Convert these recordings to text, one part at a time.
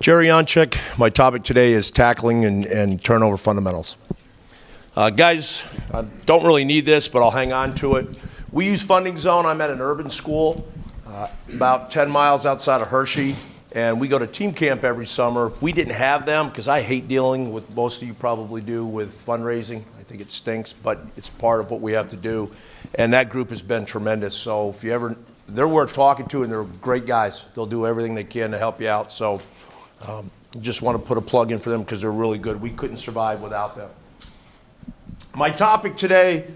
Gerry, Yonchiuk. My topic today is tackling and turnover fundamentals. Guys, I don't really need this, but I'll hang on to it. We use funding zone. I'm at an urban school about 10 miles outside of Hershey, and we go to team camp every summer. If we didn't have them, because I hate dealing with, most of you probably do, with fundraising. I think it stinks, but it's part of what we have to do. And that group has been tremendous. So if you ever, they're worth talking to, and they're great guys. They'll do everything they can to help you out. So just want to put a plug in for them because they're really good. We couldn't survive without them. My topic today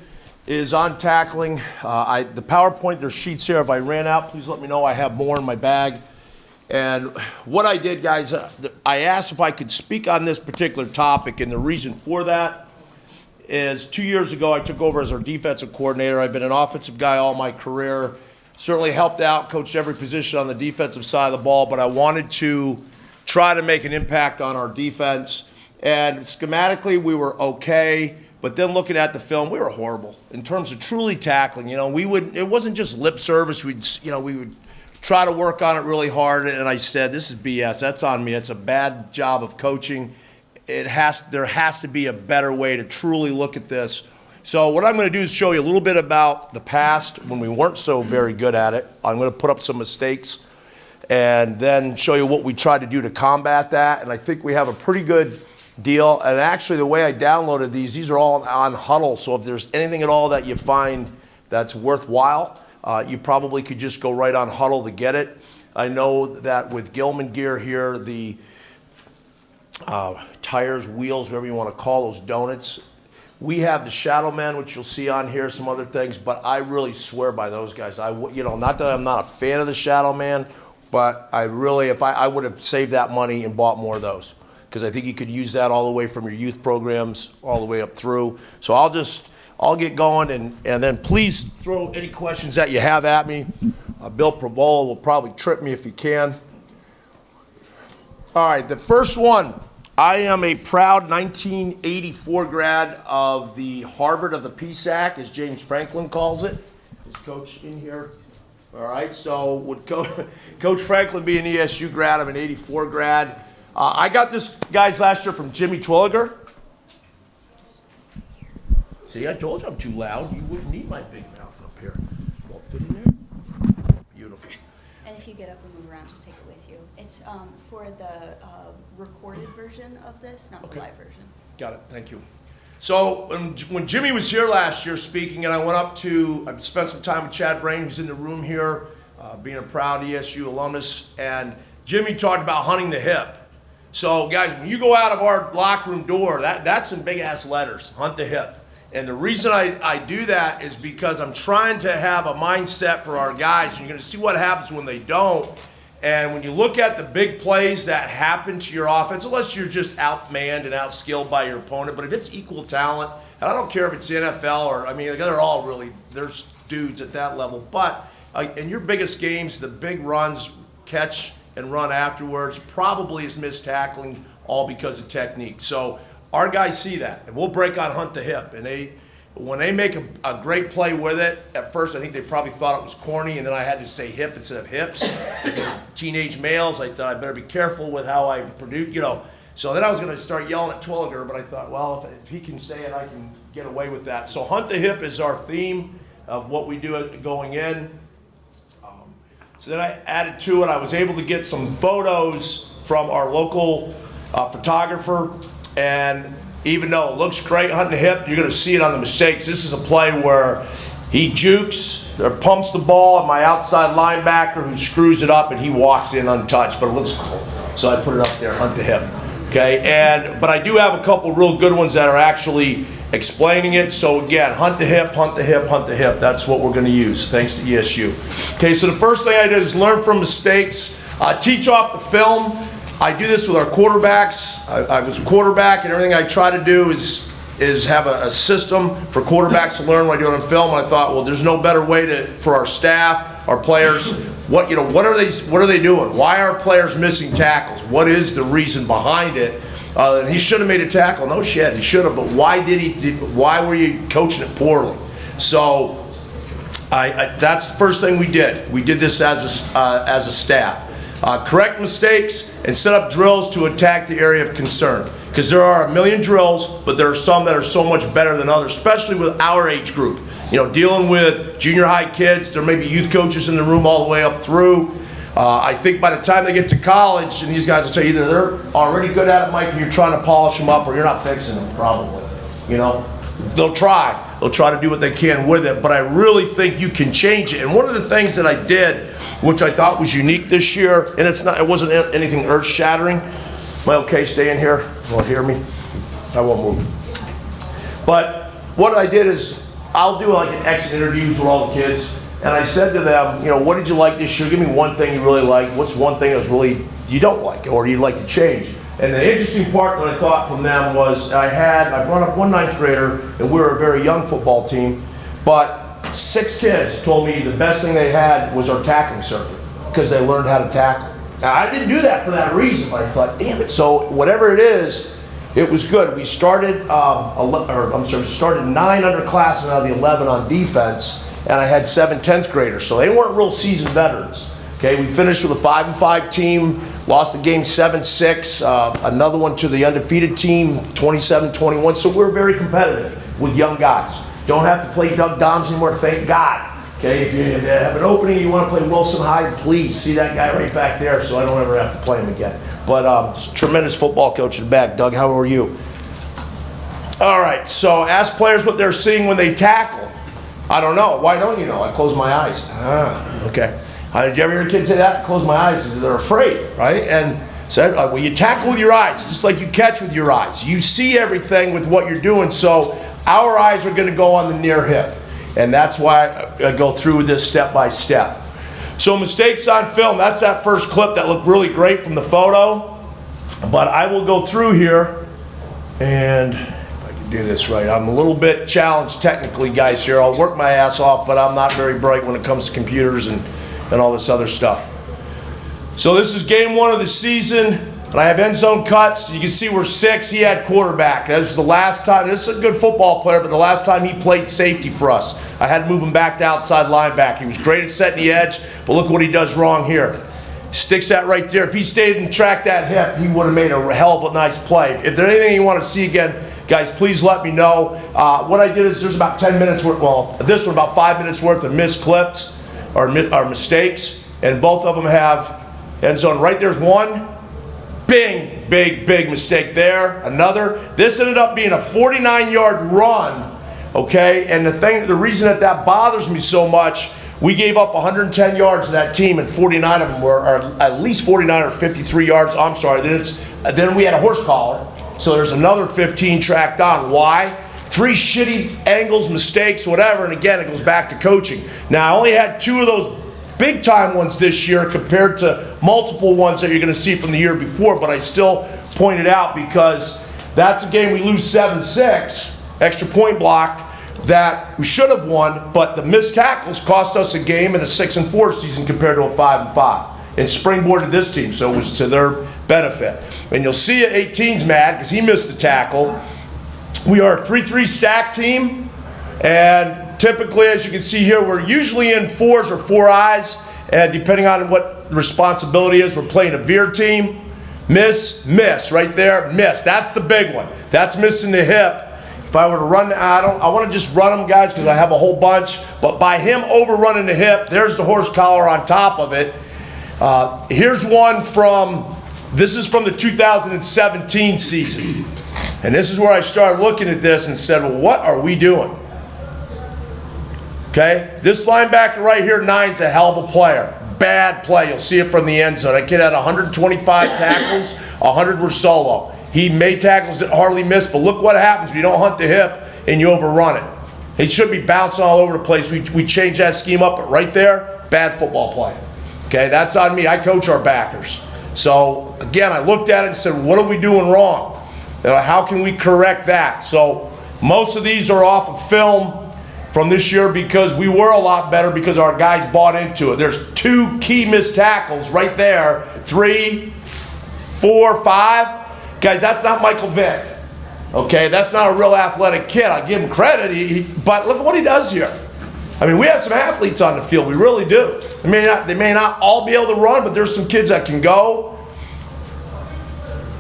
is on tackling. The PowerPoint, there's sheets here. If I ran out, please let me know. I have more in my bag. And what I did, guys, I asked if I could speak on this particular topic, and the reason for that is 2 years ago I took over as our defensive coordinator. I've been an offensive guy all my career. Certainly helped out, coached every position on the defensive side of the ball, but I wanted to try to make an impact on our defense. And schematically, we were okay. But then looking at the film, we were horrible in terms of truly tackling. You know, it wasn't just lip service. We would try to work on it really hard. And I said, this is BS. That's on me. It's a bad job of coaching. There has to be a better way to truly look at this. So what I'm going to do is show you a little bit about the past when we weren't so very good at it. I'm going to put up some mistakes and then show you what we tried to do to combat that. And I think we have a pretty good deal. And actually, the way I downloaded these are all on Huddle. So if there's anything at all that you find that's worthwhile, you probably could just go right on Huddle to get it. I know that with Gilman gear here, the tires, wheels, whatever you want to call those donuts, we have the Shadow Men, which you'll see on here, some other things, but I really swear by those guys. Not that I'm not a fan of the Shadow Man, but I really, I would have saved that money and bought more of those, because I think you could use that all the way from your youth programs all the way up through. So I'll get going, and then please throw any questions that you have at me. Bill Prevost will probably trip me if he can. All right, the first one. I am a proud 1984 grad of the Harvard of the PSAC, as James Franklin calls it. Is Coach in here? All right, so would Coach Franklin be an ESU grad? I'm an 84 grad. I got this, guys, last year from Jimmy Twilliger. See, I told you I'm too loud. You wouldn't need my big mouth up here. Won't fit in there? Beautiful. And if you get up and move around, just take it with you. It's for the recorded version of this, not the live version. Got it. Thank you. So when Jimmy was here last year speaking, and I spent some time with Chad Brain, who's in the room here, being a proud ESU alumnus, and Jimmy talked about hunting the hip. So guys, when you go out of our locker room door, that's in big ass letters, hunt the hip. And the reason I do that is because I'm trying to have a mindset for our guys, and you're going to see what happens when they don't. And when you look at the big plays that happen to your offense, unless you're just outmanned and outskilled by your opponent, but if it's equal talent, and I don't care if it's the NFL or, they're all really, there's dudes at that level. But in your biggest games, the big runs, catch and run afterwards, probably is missed tackling, all because of technique. So our guys see that, and we'll break on hunt the hip. And when they make a great play with it, at first I think they probably thought it was corny, and then I had to say hip instead of hips. Because teenage males, I thought I better be careful with how I produce, So then I was going to start yelling at Twilliger, but I thought, well, if he can say it, I can get away with that. So hunt the hip is our theme of what we do going in. So then I added to it, I was able to get some photos from our local photographer, and even though it looks great hunting the hip, you're going to see it on the mistakes. This is a play where he jukes or pumps the ball at my outside linebacker who screws it up, and he walks in untouched, but it looks cool. So I put it up there, hunt the hip. Okay, but I do have a couple real good ones that are actually explaining it. So again, hunt the hip, hunt the hip, hunt the hip. That's what we're going to use, thanks to ESU. Okay, so the first thing I did is learn from mistakes, teach off the film. I do this with our quarterbacks. I was a quarterback, and everything I try to do is have a system for quarterbacks to learn when I do it on film. And I thought, well, there's no better way for our staff, our players. What are they doing? Why are players missing tackles? What is the reason behind it? And he should have made a tackle. No shit, he should have. But why why were you coaching it poorly? So that's the first thing we did. We did this as a staff. correct mistakes, and set up drills to attack the area of concern. Because there are a million drills, but there are some that are so much better than others, especially with our age group. You know, dealing with junior high kids, there may be youth coaches in the room all the way up through. I think by the time they get to college, and these guys will tell you either they're already good at it, Mike, and you're trying to polish them up, or you're not fixing them, probably. You know, they'll try to do what they can with it, but I really think you can change it. And one of the things that I did, which I thought was unique this year, and it wasn't anything earth-shattering. Am I okay staying here? You won't hear me? I won't move. But what I did is, I'll do like an exit interviews with all the kids, and I said to them, you know, what did you like this year? Give me one thing you really like. What's one thing that's really you don't like, or you'd like to change? And the interesting part that I thought from them was I brought up one ninth grader, and we were a very young football team, but 6 kids told me the best thing they had was our tackling circuit, because they learned how to tackle. Now, I didn't do that for that reason, but I thought, damn it. So whatever it is, it was good. We started, started 9 underclassmen out of the 11 on defense, and I had 7 10th graders, so they weren't real seasoned veterans. Okay, we finished with a 5-5 team, lost the game 7-6, another one to the undefeated team, 27-21, so we're very competitive with young guys. Don't have to play Doug Doms anymore, thank God. Okay, if you have an opening, you want to play Wilson Hyde, please see that guy right back there so I don't ever have to play him again. But tremendous football coach in the back. Doug, how are you? All right, so ask players what they're seeing when they tackle. I don't know. Why don't you know? I close my eyes. Okay. Did you ever hear kids say that? Close my eyes because they're afraid, right? And so, well, you tackle with your eyes, just like you catch with your eyes. You see everything with what you're doing, so our eyes are going to go on the near hip. And that's why I go through this step by step. So mistakes on film, that's that first clip that looked really great from the photo. But I will go through here, and if I can do this right, I'm a little bit challenged technically, guys, here. I'll work my ass off, but I'm not very bright when it comes to computers and all this other stuff. So this is game 1 of the season, and I have end zone cuts. You can see we're 6, he had quarterback. That was the last time, this is a good football player, but the last time he played safety for us. I had to move him back to outside linebacker. He was great at setting the edge, but look what he does wrong here. Sticks that right there. If he stayed and tracked that hip, he would have made a hell of a nice play. If there's anything you want to see again, guys, please let me know. What I did is there's about 10 minutes worth, well, this one about 5 minutes worth of missed clips or mistakes, and both of them have end zone. Right there's one. Big mistake there. Another. This ended up being a 49-yard run, okay? And the reason that bothers me so much, we gave up 110 yards to that team, and 49 of them were at least 49 or 53 yards. I'm sorry. Then we had a horse collar, so there's another 15 tracked on. Why? 3 shitty angles, mistakes, whatever, and again, it goes back to coaching. Now, I only had 2 of those big-time ones this year compared to multiple ones that you're going to see from the year before, but I still point it out because that's a game we lose 7-6, extra point blocked, that we should have won, but the missed tackles cost us a game in a 6-4 season compared to a 5-5, and springboarded this team, so it was to their benefit. And you'll see it, 18's mad because he missed the tackle. We are a 3-3 stack team, and typically, as you can see here, we're usually in 4s or 4 eyes, and depending on what the responsibility is, we're playing a veer team. Miss, right there, miss. That's the big one. That's missing the hip. If I were to run, I want to just run them, guys, because I have a whole bunch, but by him overrunning the hip, there's the horse collar on top of it. Here's one this is from the 2017 season. And this is where I started looking at this and said, well, what are we doing? Okay, this linebacker right here, 9's a hell of a player. Bad play, you'll see it from the end zone. That kid had 125 tackles, 100 were solo. He made tackles that hardly missed, but look what happens when you don't hunt the hip and you overrun it. He should be bouncing all over the place. We changed that scheme up, but right there, bad football play. Okay, that's on me. I coach our backers. So again, I looked at it and said, what are we doing wrong? How can we correct that? So most of these are off of film from this year because we were a lot better because our guys bought into it. There's 2 key missed tackles right there. 3, 4, 5. Guys, that's not Michael Vick. Okay, that's not a real athletic kid. I give him credit, but look at what he does here. I mean, we have some athletes on the field. We really do. They may not all be able to run, but there's some kids that can go.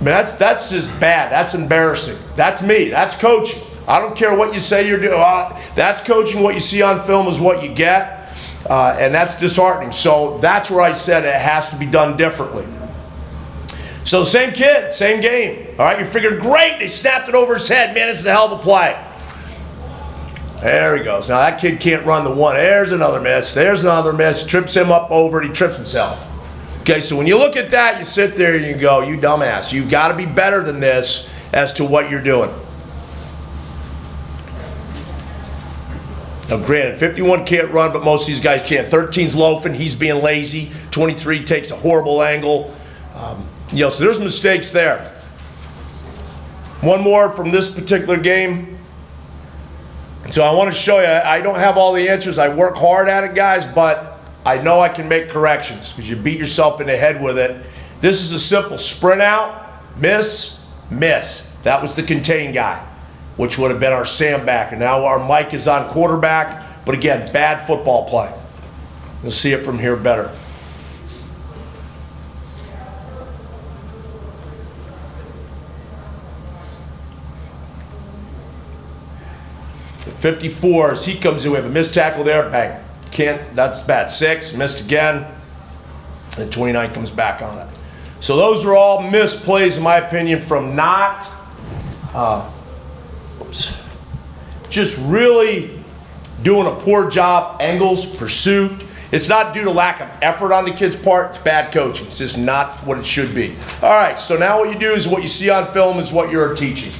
I mean, that's just bad. That's embarrassing. That's me. That's coaching. I don't care what you say you're doing. That's coaching. What you see on film is what you get, and that's disheartening. So that's where I said it has to be done differently. So same kid, same game. All right, you figured, great, they snapped it over his head. Man, this is a hell of a play. There he goes. Now that kid can't run the one. There's another miss. There's another miss. Trips him up over it. He trips himself. Okay, so when you look at that, you sit there and you go, you dumbass. You've got to be better than this as to what you're doing. Now, granted, 51 can't run, but most of these guys can't. 13's loafing. He's being lazy. 23 takes a horrible angle. So there's mistakes there. One more from this particular game. So I want to show you, I don't have all the answers. I work hard at it, guys, but I know I can make corrections because you beat yourself in the head with it. This is a simple sprint out, miss, miss. That was the contain guy, which would have been our sandbacker. Now our Mike is on quarterback, but again, bad football play. You'll see it from here better. 54, as he comes in, we have a missed tackle there, bang. That's bad. 6, missed again, and 29 comes back on it. So those are all missed plays, in my opinion, from not, just really doing a poor job, angles, pursuit. It's not due to lack of effort on the kid's part, it's bad coaching. It's just not what it should be. All right, so now what you do is what you see on film is what you're teaching.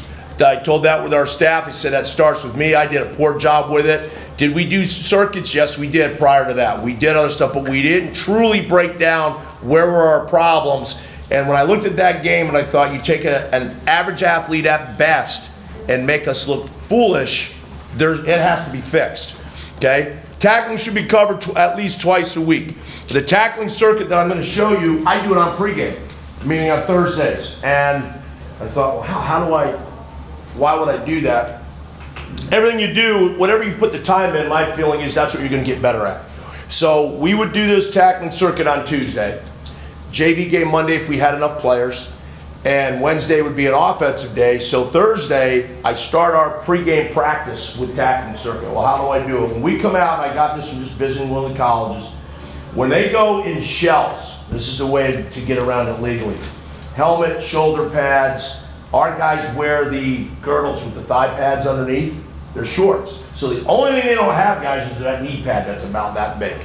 I told that with our staff. He said that starts with me. I did a poor job with it. Did we do circuits? Yes, we did prior to that. We did other stuff, but we didn't truly break down where were our problems. And when I looked at that game and I thought you take an average athlete at best and make us look foolish, it has to be fixed, okay? Tackling should be covered at least twice a week. The tackling circuit that I'm going to show you, I do it on pregame, meaning on Thursdays. And I thought, well, why would I do that? Everything you do, whatever you put the time in, my feeling is that's what you're going to get better at. So we would do this tackling circuit on Tuesday. JV game Monday if we had enough players. And Wednesday would be an offensive day. So Thursday, I start our pregame practice with tackling circuit. Well, how do I do it? When we come out, I got this from just visiting one of the colleges. When they go in shells, this is the way to get around it legally. Helmet, shoulder pads. Our guys wear the girdles with the thigh pads underneath. They're shorts. So the only thing they don't have, guys, is that knee pad that's about that big.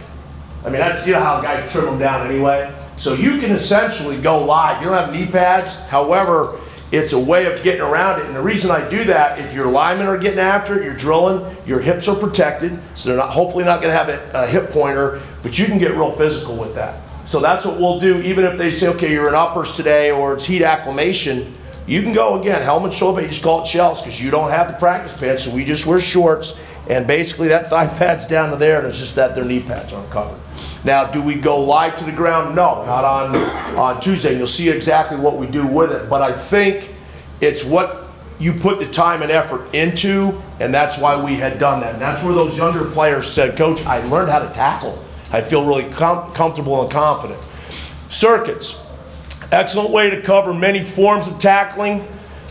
I mean, that's, you know how guys trim them down anyway. So you can essentially go live. You don't have knee pads. However, it's a way of getting around it. And the reason I do that, if your linemen are getting after it, you're drilling, your hips are protected. So they're hopefully not going to have a hip pointer, but you can get real physical with that. So that's what we'll do. Even if they say, okay, you're in uppers today or it's heat acclimation, you can go again, helmet, shoulder pad, you just call it shells because you don't have the practice pads, so we just wear shorts, and basically that thigh pad's down to there, and it's just that their knee pads aren't covered. Now, do we go live to the ground? No, not on Tuesday, and you'll see exactly what we do with it, but I think it's what you put the time and effort into, and that's why we had done that. And that's where those younger players said, Coach, I learned how to tackle. I feel really comfortable and confident. Circuits. Excellent way to cover many forms of tackling,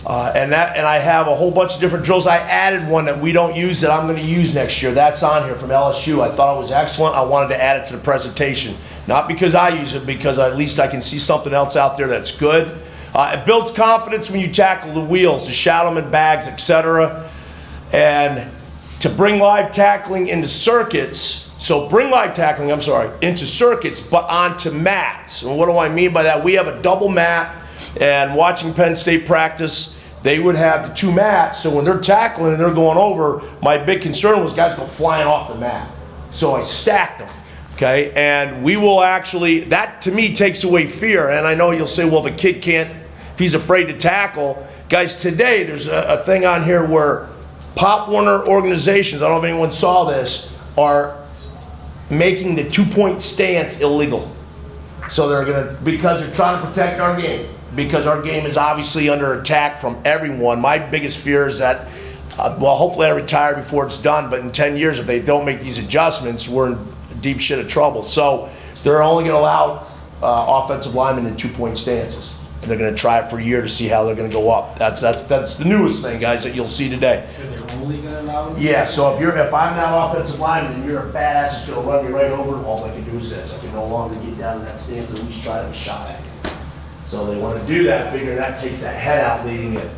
and I have a whole bunch of different drills. I added one that we don't use that I'm going to use next year. That's on here from LSU. I thought it was excellent. I wanted to add it to the presentation. Not because I use it, because at least I can see something else out there that's good. It builds confidence when you tackle the wheels, the shadowman bags, etc. And to bring live tackling into circuits, so bring live tackling, into circuits, but onto mats. And what do I mean by that? We have a double mat, and watching Penn State practice, they would have the 2 mats, so when they're tackling and they're going over, my big concern was guys go flying off the mat. So I stacked them, okay? And we will actually, that to me takes away fear, and I know you'll say, well, if a kid can't, if he's afraid to tackle, guys, today there's a thing on here where Pop Warner organizations, I don't know if anyone saw this, are making the 2-point stance illegal. So they're going to, because they're trying to protect our game, because our game is obviously under attack from everyone. My biggest fear is that well, hopefully I retire before it's done, but in 10 years, if they don't make these adjustments, we're in deep shit of trouble. So they're only going to allow offensive linemen in 2-point stances. And they're going to try it for a year to see how they're going to go up. That's the newest thing, guys, that you'll see today. So they're only going to allow them? Yeah, so if I'm that offensive lineman and you're a badass that's going to run me right over, all I can do is this. I can no longer get down in that stance and at least try to have a shot at you. So they want to do that, figure that takes that head out leading in.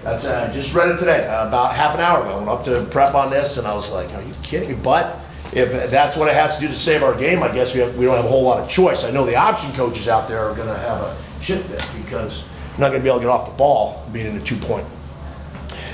That's I just read it today, about half an hour ago. I went up to prep on this and I was like, are you kidding me? But if that's what it has to do to save our game, I guess we don't have a whole lot of choice. I know the option coaches out there are going to have a shit fit because you're not going to be able to get off the ball being in a 2-point.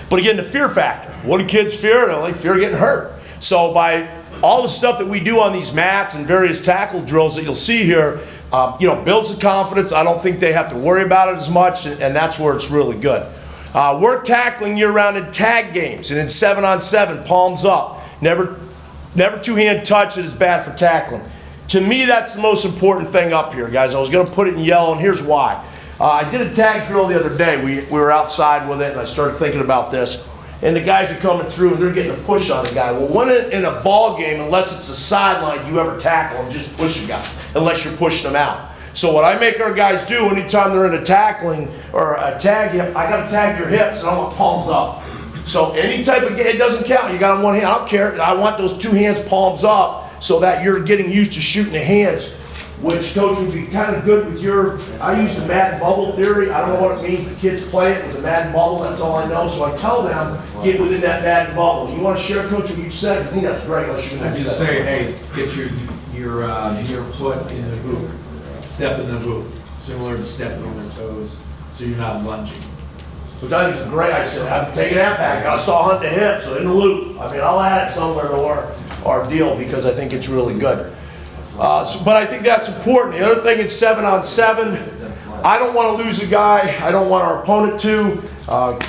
But again, the fear factor. What do kids fear? They fear getting hurt. So by all the stuff that we do on these mats and various tackle drills that you'll see here, builds the confidence. I don't think they have to worry about it as much, and that's where it's really good. Work tackling year-round in tag games and in 7-on-7, palms up. Never two-hand touch. It is bad for tackling. To me, that's the most important thing up here, guys. I was going to put it in yellow, and here's why. I did a tag drill the other day. We were outside with it, and I started thinking about this. And the guys are coming through, and they're getting a push on a guy. Well, when in a ball game, unless it's a sideline, you ever tackle and just push a guy, unless you're pushing them out. So what I make our guys do anytime they're in a tackling or a tag hip, I got to tag your hips, and I want palms up. So any type of game, it doesn't count. You got on one hand, I don't care. I want those 2 hands palms up so that you're getting used to shooting the hands, which, coach, would be kind of good with your, I use the Madden bubble theory. I don't know what it means, but kids play it with the Madden bubble. That's all I know. So I tell them, get within that Madden bubble. You want to share, coach, what you said? I think that's great. Unless you're going I to do just that. say, hey, get your foot in the hoop. Step in the hoop, similar to stepping on their toes, so you're not lunging. Which I think is great. I said, I'm taking that back. I saw hunt the hip, so in the loop. I mean, I'll add it somewhere to our deal because I think it's really good. But I think that's important. The other thing is 7-on-7. I don't want to lose a guy. I don't want our opponent to.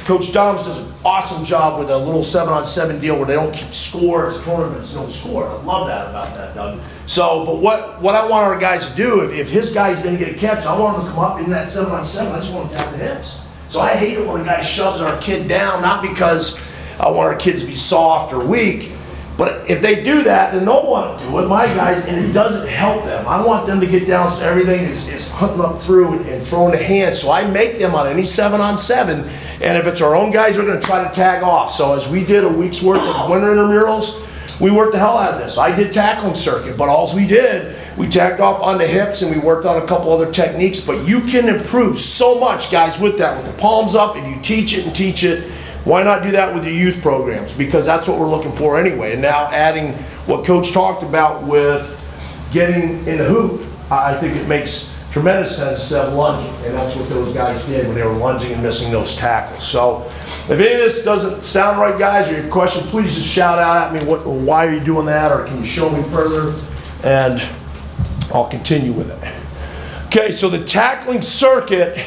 Coach Doms does an awesome job with a little 7-on-7 deal where they don't keep score. It's tournaments, no score. I love that about that, Doug. So, but what I want our guys to do, if his guy's going to get a catch, I want him to come up in that 7-on-7. I just want him to tap the hips. So I hate it when a guy shoves our kid down, not because I want our kids to be soft or weak, but if they do that, then they'll want to do it, my guys, and it doesn't help them. I want them to get down so everything is hunting up through and throwing the hands. So I make them on any 7-on-7, and if it's our own guys, we're going to try to tag off. So as we did a week's worth of winter intramurals, we worked the hell out of this. I did tackling circuit, but all we did, we tagged off on the hips and we worked on a couple other techniques. But you can improve so much, guys, with that, with the palms up. If you teach it and teach it, why not do that with your youth programs? Because that's what we're looking for anyway. And now adding what Coach talked about with getting in the hoop, I think it makes tremendous sense instead of lunging. And that's what those guys did when they were lunging and missing those tackles. So if any of this doesn't sound right, guys, or your question, please just shout out at me, why are you doing that? Or can you show me further? And I'll continue with it. Okay, so the tackling circuit,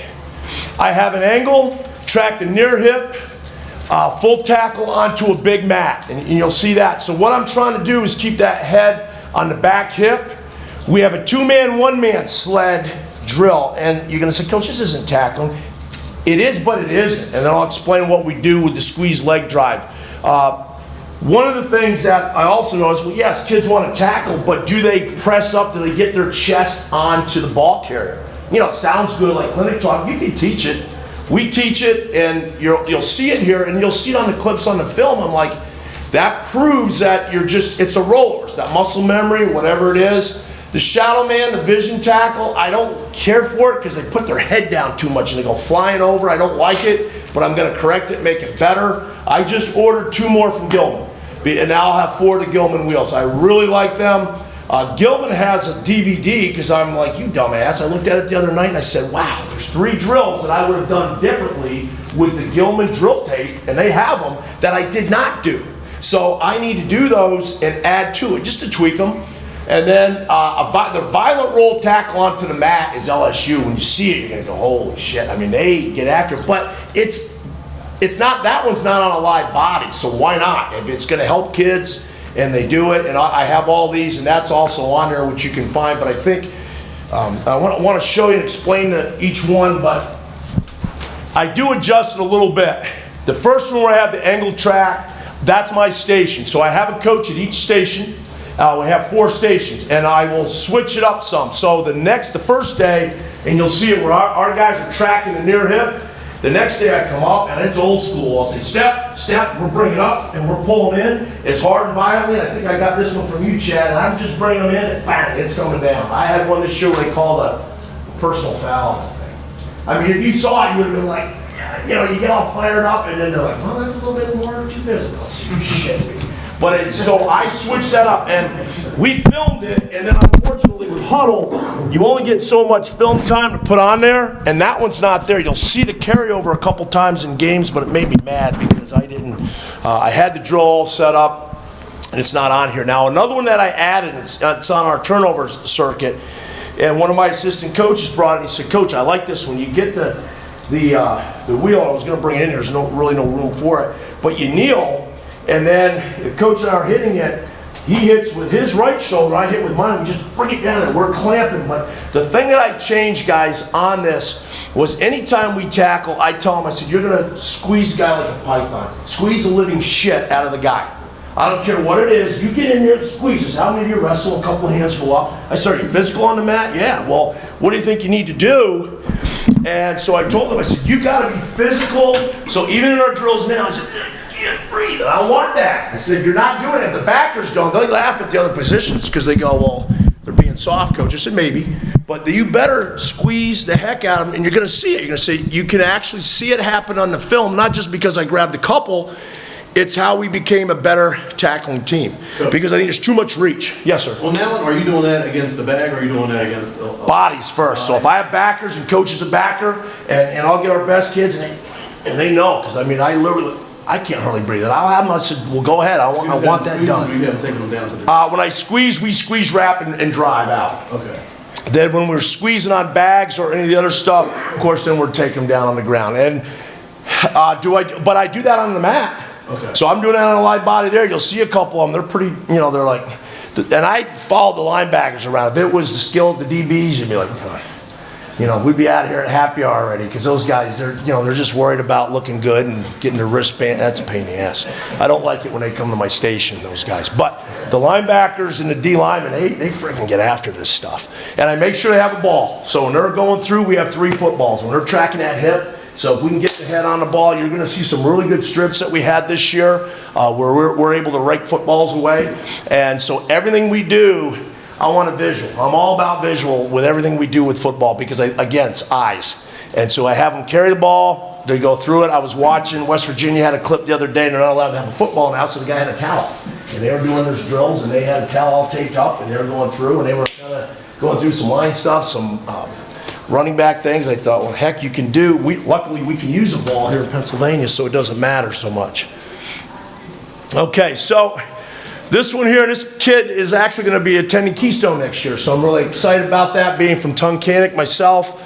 I have an angle, track the near hip, full tackle onto a big mat, and you'll see that. So what I'm trying to do is keep that head on the back hip. We have a 2-man, 1-man sled drill, and you're going to say, Coach, this isn't tackling. It is, but it isn't, and then I'll explain what we do with the squeeze leg drive. One of the things that I also know is, well, yes, kids want to tackle, but do they press up? Do they get their chest onto the ball carrier? You know, it sounds good like clinic talk. You can teach it. We teach it, and you'll see it here, and you'll see it on the clips on the film. I'm like, that proves that it's a roller. It's that muscle memory, whatever it is. The shadow man, the vision tackle, I don't care for it because they put their head down too much and they go flying over. I don't like it, but I'm going to correct it, make it better. I just ordered 2 more from Gilman, and now I'll have 4 to Gilman wheels. I really like them. Gilman has a DVD because I'm like, you dumbass. I looked at it the other night and I said, wow, there's 3 drills that I would have done differently with the Gilman drill tape, and they have them, that I did not do. So I need to do those and add to it just to tweak them. And then the violent roll tackle onto the mat is LSU. When you see it, you're going to go, holy shit. I mean, they get after it. But it's not, that one's not on a live body, so why not? If it's going to help kids and they do it, and I have all these, and that's also on there, which you can find. But I think I want to show you and explain each one, but I do adjust it a little bit. The first one where I have the angle track, that's my station. So I have a coach at each station. We have 4 stations, and I will switch it up some. So the first day, and you'll see it where our guys are tracking the near hip. The next day I come up, and it's old school. I'll say, step, step, we're bringing it up, and we're pulling in. It's hard and violently. I think I got this one from you, Chad, and I'm just bringing them in, and bang, it's coming down. I had one this year where they call the personal foul thing. I mean, if you saw it, you would have been like, you know, you get all fired up, and then they're like, well, that's a little bit more too physical. Shit. But so I switched that up, and we filmed it, and then unfortunately with Huddle, you only get so much film time to put on there, and that one's not there. You'll see the carryover a couple times in games, but it made me mad because I didn't, I had the drill all set up, and it's not on here. Now, another one that I added, it's on our turnover circuit, and one of my assistant coaches brought it, and he said, Coach, I like this one. You get the wheel, I was going to bring it in here, there's really no room for it, but you kneel, and then if Coach and I are hitting it, he hits with his right shoulder, I hit with mine, we just bring it down and we're clamping. But the thing that I changed, guys, on this was anytime we tackle, I tell him, I said, you're going to squeeze the guy like a python. Squeeze the living shit out of the guy. I don't care what it is, you get in there and squeeze this. How many of you wrestle, a couple of hands go up? I said, are you physical on the mat? Yeah, well, what do you think you need to do? And so I told him, I said, you got to be physical. So even in our drills now, I said, can't breathe. I don't want that. I said, you're not doing it. The backers don't. They laugh at the other positions because they go, well, they're being soft, Coach. I said, maybe. But you better squeeze the heck out of them, and you're going to see it. You're going to see, you can actually see it happen on the film, not just because I grabbed a couple. It's how we became a better tackling team. Because I think there's too much reach. Yes, sir. On that one, are you doing that against the bag, or are you doing that against bodies first? So if I have backers and coach is a backer, and I'll get our best kids, and they know, because I mean, I can't hardly breathe. I'll have them, I said, well, go ahead. I want that done. You haven't taken them down to the when I squeeze, we squeeze, wrap, and drive out. Okay. Then when we're squeezing on bags or any of the other stuff, of course, then we're taking them down on the ground. And but I do that on the mat. Okay. So I'm doing that on a live body there. You'll see a couple of them. They're pretty, you know, they're like, and I follow the linebackers around. If it was the skill of the DBs, you'd be like, you know, we'd be out here at happy hour already, because those guys, they're just worried about looking good and getting their wristband. That's a pain in the ass. I don't like it when they come to my station, those guys. But the linebackers and the D linemen, they freaking get after this stuff. And I make sure they have a ball. So when they're going through, we have 3 footballs. When they're tracking that hip, so if we can get the head on the ball, you're going to see some really good strips that we had this year where we're able to rake footballs away. And so everything we do, I want a visual. I'm all about visual with everything we do with football because, again, it's eyes. And so I have them carry the ball. They go through it. I was watching West Virginia had a clip the other day, and they're not allowed to have a football now, so the guy had a towel. And they were doing their drills, and they had a towel all taped up, and they were going through, and they were kind of going through some line stuff, some running back things. I thought, well, heck, you can do. Luckily, we can use a ball here in Pennsylvania, so it doesn't matter so much. Okay, so this one here, this kid is actually going to be attending Keystone next year, so I'm really excited about that, being from Tunkhannock myself,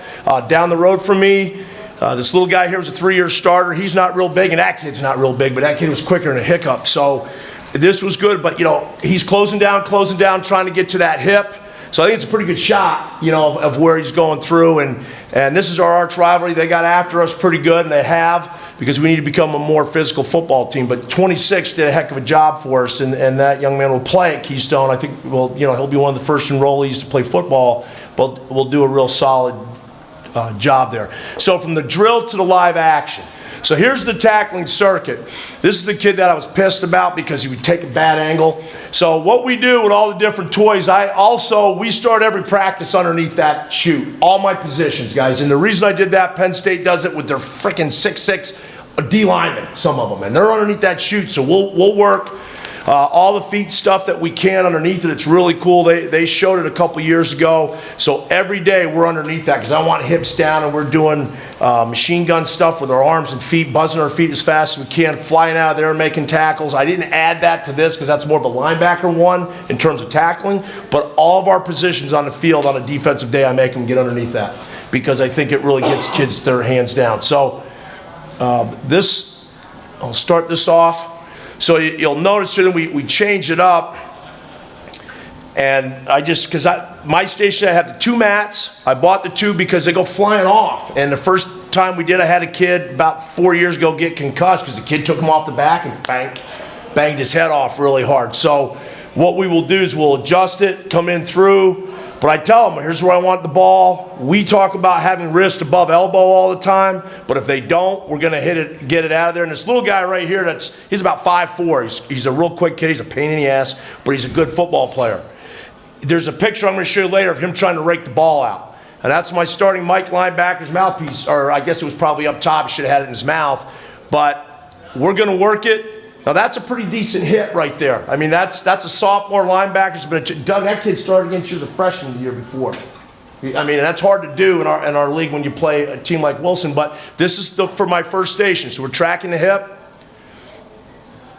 down the road from me. This little guy here was a 3-year starter. He's not real big, and that kid's not real big, but that kid was quicker than a hiccup. So this was good, but, you know, he's closing down, trying to get to that hip. So I think it's a pretty good shot, you know, of where he's going through. And this is our arch rivalry. They got after us pretty good, and they have, because we need to become a more physical football team. But 26 did a heck of a job for us, and that young man will play at Keystone. I think, well, you know, he'll be one of the first enrollees to play football, but we'll do a real solid job there. So from the drill to the live action. So here's the tackling circuit. This is the kid that I was pissed about because he would take a bad angle. So what we do with all the different toys, we start every practice underneath that chute. All my positions, guys. And the reason I did that, Penn State does it with their freaking 6'6" D linemen, some of them. And they're underneath that chute. So we'll work all the feet stuff that we can underneath it. It's really cool. They showed it a couple years ago. So every day we're underneath that because I want hips down, and we're doing machine gun stuff with our arms and feet, buzzing our feet as fast as we can, flying out of there, making tackles. I didn't add that to this because that's more of a linebacker one in terms of tackling. But all of our positions on the field on a defensive day, I make them get underneath that because I think it really gets kids their hands down. So I'll start this off. So you'll notice that we changed it up, and my station, I have the 2 mats. I bought the 2 because they go flying off, and the first time we did, I had a kid about 4 years ago get concussed because the kid took him off the back and banged his head off really hard. So what we will do is we'll adjust it, come in through, but I tell them, here's where I want the ball. We talk about having wrist above elbow all the time, but if they don't, we're going to hit it, get it out of there. And this little guy right here, he's about 5'4". He's a real quick kid. He's a pain in the ass, but he's a good football player. There's a picture I'm going to show you later of him trying to rake the ball out. And that's my starting Mike linebacker's mouthpiece, or I guess it was probably up top. He should have had it in his mouth. But we're going to work it. Now, that's a pretty decent hit right there. I mean, that's a sophomore linebacker. But Doug, that kid started against you as a freshman the year before. I mean, that's hard to do in our league when you play a team like Wilson. But this is for my first station. So we're tracking the hip.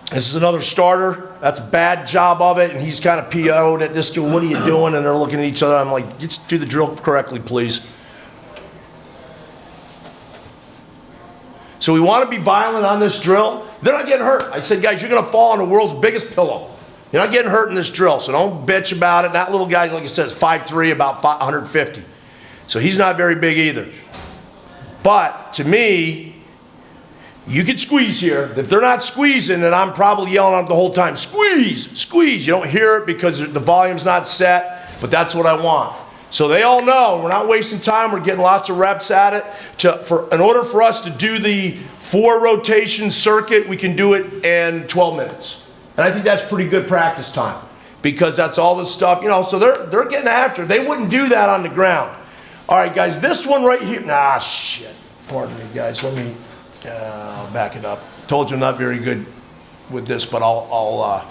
This is another starter. That's a bad job of it. And he's kind of PO'd at this kid. What are you doing? And they're looking at each other. I'm like, let's do the drill correctly, please. So we want to be violent on this drill. They're not getting hurt. I said, guys, you're going to fall on the world's biggest pillow. You're not getting hurt in this drill, so don't bitch about it. That little guy, like I said, is 5'3", about 150. So he's not very big either. But to me, you can squeeze here. If they're not squeezing, then I'm probably yelling at them the whole time, squeeze, squeeze. You don't hear it because the volume's not set, but that's what I want. So they all know we're not wasting time. We're getting lots of reps at it. In order for us to do the 4 rotation circuit, we can do it in 12 minutes. And I think that's pretty good practice time because that's all the stuff, so they're getting after it. They wouldn't do that on the ground. All right, guys, this one right here. Nah, shit. Pardon me, guys. Let me I'll back it up. Told you I'm not very good with this, but I'll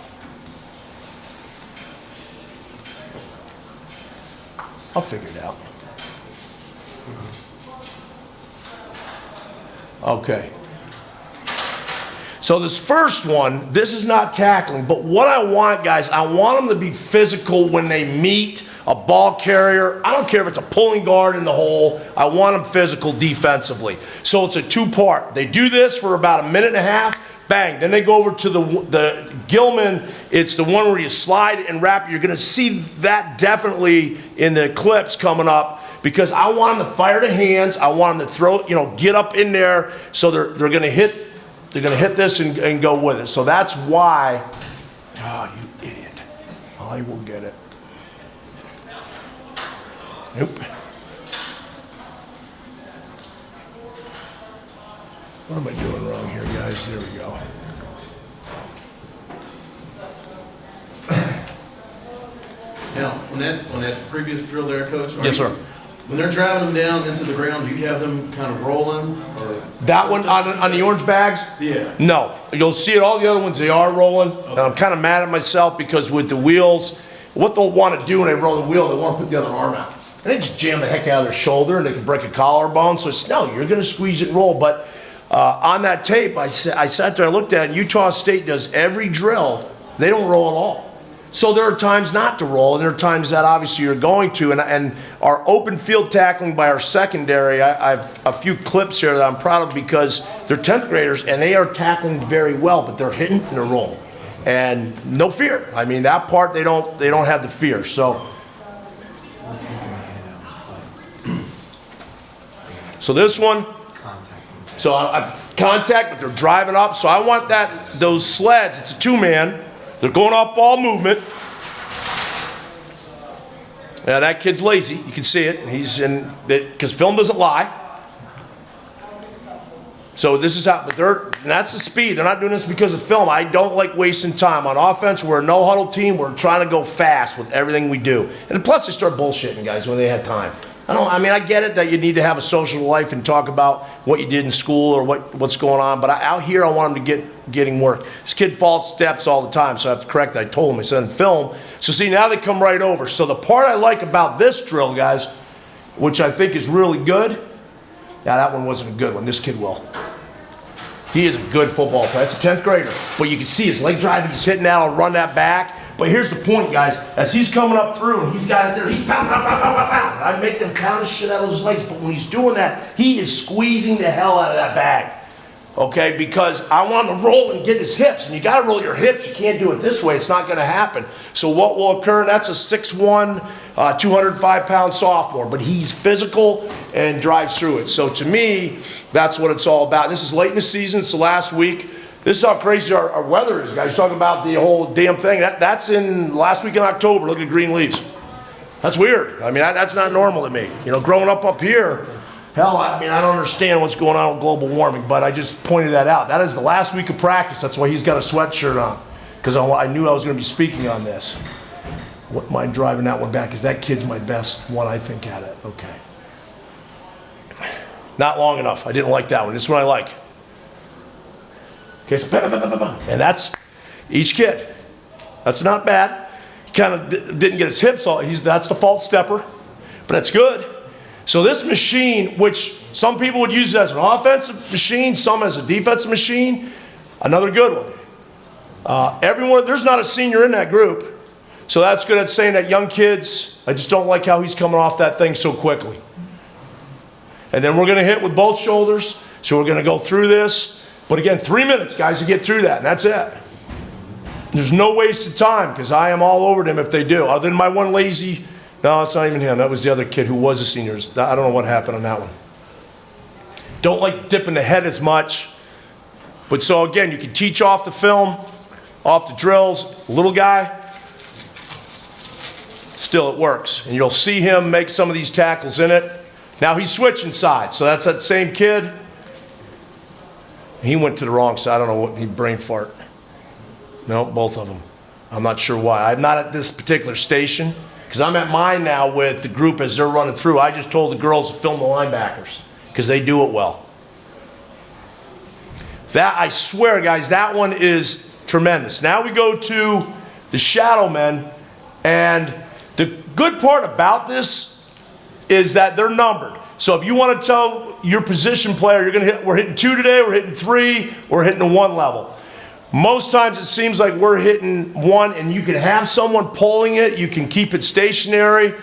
figure it out. Okay. So this first one, this is not tackling, but what I want, guys, I want them to be physical when they meet a ball carrier. I don't care if it's a pulling guard in the hole. I want them physical defensively. So it's a 2-part. They do this for about a minute and a half. Bang. Then they go over to the Gilman. It's the one where you slide and wrap. You're going to see that definitely in the clips coming up because I want them to fire the hands. I want them to throw, get up in there. So they're going to hit. They're going to hit this and go with it. So that's why. Oh, you idiot! I will get it. Nope. What am I doing wrong here, guys? There we go. Now, on that previous drill there, Coach. Yes, sir. When they're driving them down into the ground, do you have them kind of rolling? Or That one on the orange bags? Yeah. No. You'll see it. All the other ones, they are rolling. Okay. And I'm kind of mad at myself because with the wheels, what they'll want to do when they roll the wheel, they want to put the other arm out. And they just jam the heck out of their shoulder and they can break a collarbone. So it's, no, you're going to squeeze it and roll. But on that tape, I sat there, I looked at it. Utah State does every drill. They don't roll at all. So there are times not to roll, and there are times that obviously you're going to. And our open field tackling by our secondary, I have a few clips here that I'm proud of because they're 10th graders, and they are tackling very well, but they're hitting and they're rolling. And no fear. I mean, that part, they don't have the fear. So this one, so I contact, but they're driving up. So I want those sleds, it's a 2-man. They're going off ball movement. Now that kid's lazy. You can see it. He's in because film doesn't lie. So this is how. But that's the speed. They're not doing this because of film. I don't like wasting time on offense. We're a no huddle team. We're trying to go fast with everything we do. And plus, they start bullshitting guys when they had time. I get it that you need to have a social life and talk about what you did in school or what's going on, but out here I want them to getting work. This kid falls steps all the time, so I have to correct that. I told him, I said in film. So see, now they come right over. So the part I like about this drill, guys, which I think is really good, now that one wasn't a good one, this kid will. He is a good football player. That's a 10th grader. But you can see his leg driving, he's hitting that, I'll run that back. But here's the point, guys. As he's coming up through and he's got it there, he's pound, pound, pound, pound, pound, pound. I make them pound the shit out of his legs. But when he's doing that, he is squeezing the hell out of that bag. okay, because I want him to roll and get his hips, and you got to roll your hips. You can't do it this way. It's not going to happen. So what will occur, that's a 6'1", 205-pound sophomore, but he's physical and drives through it. So to me, that's what it's all about. This is late in the season. It's the last week. This is how crazy our weather is, guys. Talking about the whole damn thing. That's in last week in October. Look at green leaves. That's weird. I mean, that's not normal to me. You know, growing up here, hell, I mean, I don't understand what's going on with global warming, but I just pointed that out. That is the last week of practice. That's why he's got a sweatshirt on, because I knew I was going to be speaking on this. Wouldn't mind driving that one back, because that kid's my best one, I think, at it. Okay. Not long enough. I didn't like that one. This one I like. Okay, so and that's each kid. That's not bad. He kind of didn't get his hips all. That's the false stepper, but that's good. So this machine, which some people would use it as an offensive machine, some as a defensive machine, another good one. Everyone, there's not a senior in that group, so that's good at saying that young kids. I just don't like how he's coming off that thing so quickly. And then we're going to hit with both shoulders, so we're going to go through this. But again, 3 minutes, guys, to get through that, and that's it. There's no wasted time, because I am all over them if they do. Other than my one lazy, no, it's not even him. That was the other kid who was a senior. I don't know what happened on that one. Don't like dipping the head as much. But so again, you can teach off the film, off the drills. Little guy, still it works. And you'll see him make some of these tackles in it. Now he's switching sides, so that's that same kid. He went to the wrong side. I don't know what, he brain fart. No, both of them. I'm not sure why. I'm not at this particular station, because I'm at mine now with the group as they're running through. I just told the girls to film the linebackers, because they do it well. That, I swear, guys, that one is tremendous. Now we go to the shadow men, and the good part about this is that they're numbered. So if you want to tell your position player, you're going to hit, we're hitting 2 today, we're hitting 3, we're hitting a 1 level. Most times it seems like we're hitting 1, and you can have someone pulling it, you can keep it stationary.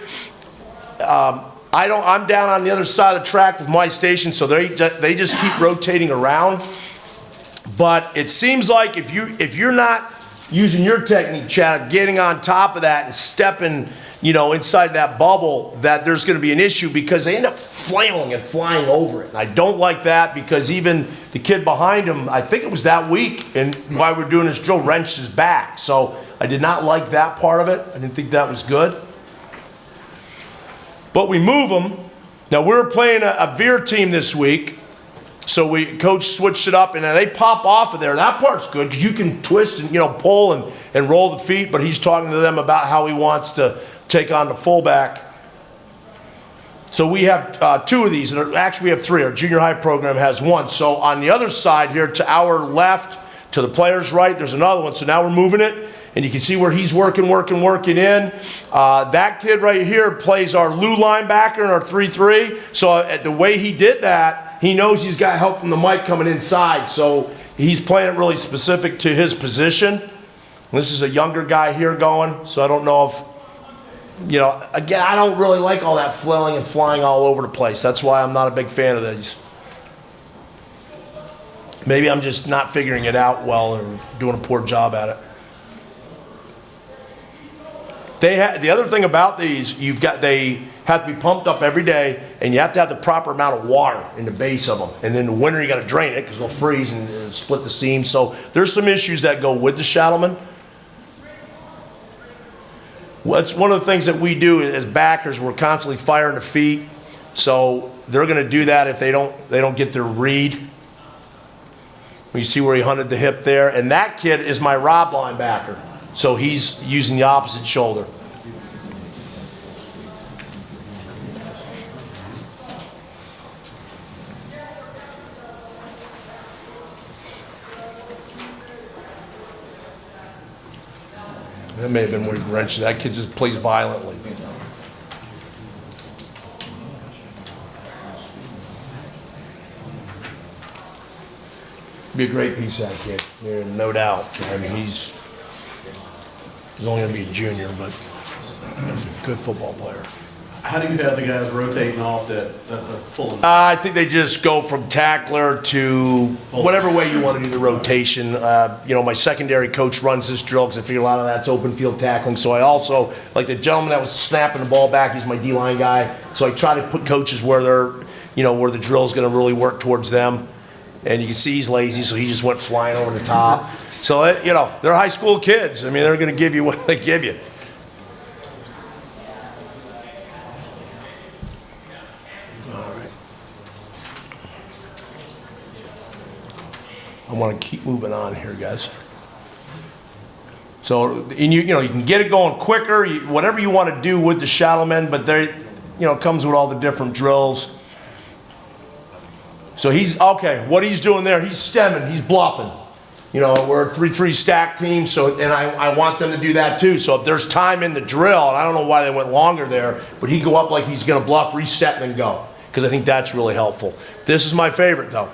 I'm down on the other side of the track with my station, so they just keep rotating around. But it seems like if you're not using your technique, Chad, getting on top of that and stepping, you know, inside that bubble, that there's going to be an issue, because they end up flailing and flying over it. And I don't like that, because even the kid behind him, I think it was that week, and while we were doing this drill, wrenched his back. So I did not like that part of it. I didn't think that was good. But we move them. Now we were playing a veer team this week, so coach switched it up, and they pop off of there. That part's good, because you can twist and, you know, pull and roll the feet. But he's talking to them about how he wants to take on the fullback. So we have 2 of these, and actually we have 3. Our junior high program has 1. So on the other side here, to our left, to the player's right, there's another one. So now we're moving it, and you can see where he's working in. That kid right here plays our Lou linebacker in our 3-3. So the way he did that, he knows he's got help from the mic coming inside. So he's playing it really specific to his position. This is a younger guy here going, so I don't know if, you know, again, I don't really like all that flailing and flying all over the place. That's why I'm not a big fan of these. Maybe I'm just not figuring it out well or doing a poor job at it. The other thing about these, they have to be pumped up every day, and you have to have the proper amount of water in the base of them. And then in the winter, you got to drain it, because they'll freeze and split the seam. So there's some issues that go with the Shadowman. Well, it's one of the things that we do as backers. We're constantly firing the feet, so they're going to do that if they don't get their read. You see where he hunted the hip there, and that kid is my Rob linebacker, so he's using the opposite shoulder. That may have been where he wrenched it. That kid just plays violently. Be a great piece, that kid. Yeah, no doubt. I mean, he's only going to be a junior, but he's a good football player. How do you have the guys rotating off that's pulling? I think they just go from tackler to whatever way you want to do the rotation. You know, my secondary coach runs this drill because I figure a lot of that's open field tackling. So I also, like the gentleman that was snapping the ball back, he's my D-line guy. So I try to put coaches where they're, you know, where the drill's going to really work towards them. And you can see he's lazy, so he just went flying over the top. So, you know, they're high school kids. I mean, they're going to give you what they give you. I want to keep moving on here, guys. So, and you know, you can get it going quicker, whatever you want to do with the shallow men, but they, you know, it comes with all the different drills. So he's, okay, what he's doing there, he's stemming, he's bluffing. You know, we're a 3-3 stack team, so, and I want them to do that too. So if there's time in the drill, and I don't know why they went longer there, but he'd go up like he's going to bluff, reset, and then go. Because I think that's really helpful. This is my favorite, though.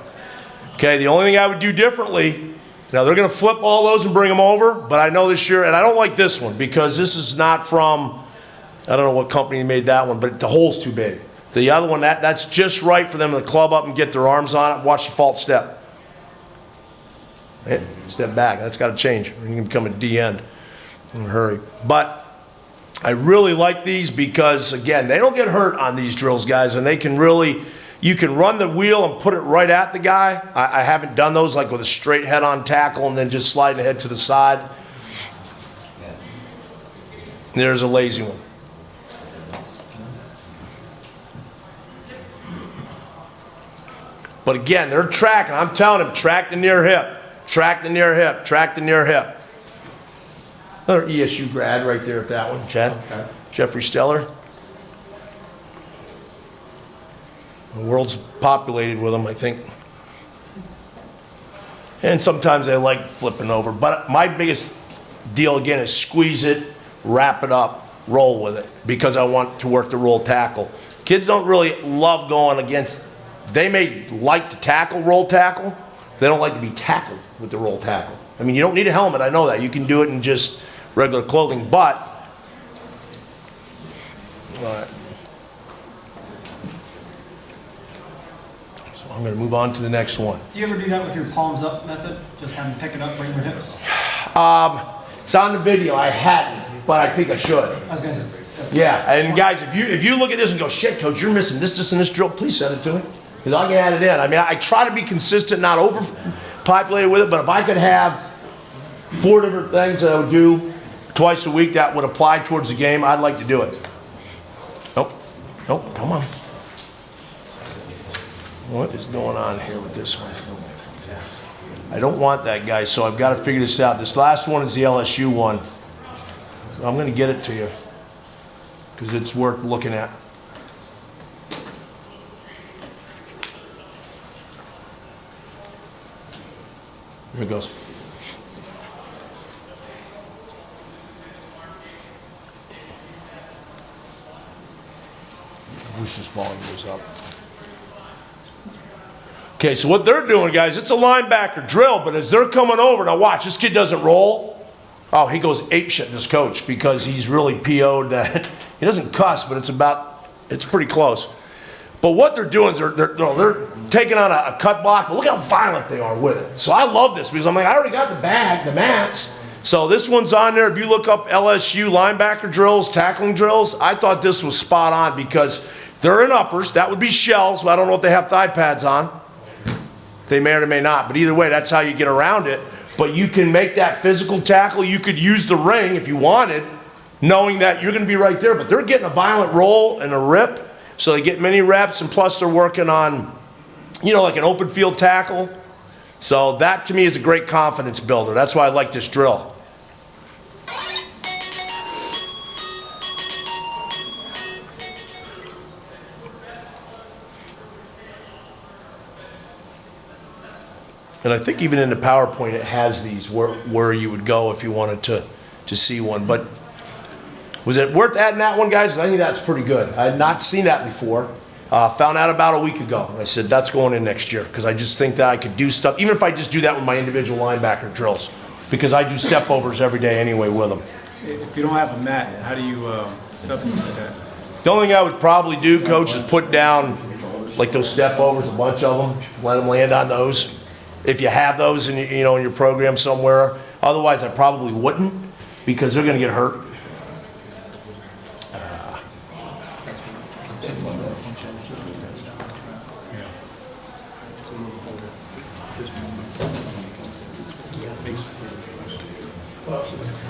Okay, the only thing I would do differently, now they're going to flip all those and bring them over, but I know this year, and I don't like this one because this is not from, I don't know what company made that one, but the hole's too big. The other one, that's just right for them to club up and get their arms on it. Watch the false step. Step back. That's got to change. You can become a D end in a hurry. But I really like these because, again, they don't get hurt on these drills, guys, and they can really, you can run the wheel and put it right at the guy. I haven't done those like with a straight head-on tackle and then just sliding the head to the side. There's a lazy one. But again, they're tracking. I'm telling them, track the near hip. Track the near hip. Track the near hip. Another ESU grad right there at that one, Chad. Okay. Jeffrey Steller. The world's populated with them, I think. And sometimes they like flipping over. But my biggest deal, again, is squeeze it, wrap it up, roll with it, because I want to work the roll tackle. Kids don't really love going against, they may like to tackle, roll tackle. They don't like to be tackled with the roll tackle. I mean, you don't need a helmet, I know that. You can do it in just regular clothing, but, all right. So I'm going to move on to the next one. Do you ever do that with your palms up method? Just have them pick it up, bring your hips? It's on the video. I hadn't, but I think I should. I was going to say. Yeah, and guys, if you look at this and go, shit, coach, you're missing this, and this drill, please send it to me. Because I can add it in. I mean, I try to be consistent, not overpopulated with it, but if I could have 4 different things that I would do twice a week that would apply towards the game, I'd like to do it. Nope, come on. What is going on here with this one? I don't want that, guys, so I've got to figure this out. This last one is the LSU one. So I'm going to get it to you because it's worth looking at. Here it goes. I wish this volume was up. Okay, so what they're doing, guys, it's a linebacker drill, but as they're coming over, now watch, this kid doesn't roll. Oh, he goes apeshit, this coach, because he's really PO'd that. He doesn't cuss, but it's pretty close. But what they're doing is they're taking on a cut block, but look how violent they are with it. So I love this because I'm like, I already got the bag, the mats. So this one's on there. If you look up LSU linebacker drills, tackling drills, I thought this was spot on because they're in uppers. That would be shells, but I don't know if they have thigh pads on. They may or may not, but either way, that's how you get around it. But you can make that physical tackle. You could use the ring if you wanted, knowing that you're going to be right there. But they're getting a violent roll and a rip. So they get many reps, and plus they're working on, you know, like an open field tackle. So that to me is a great confidence builder. That's why I like this drill. And I think even in the PowerPoint it has these where you would go if you wanted to see one. But was it worth adding that one, guys? I think that's pretty good. I had not seen that before. Found out about a week ago. I said, that's going in next year because I just think that I could do stuff, even if I just do that with my individual linebacker drills, because I do step overs every day anyway with them. If you don't have a mat, how do you substitute that? The only thing I would probably do, Coach, is put down like those step overs, a bunch of them, let them land on those. If you have those in, in your program somewhere. Otherwise, I probably wouldn't because they're going to get hurt.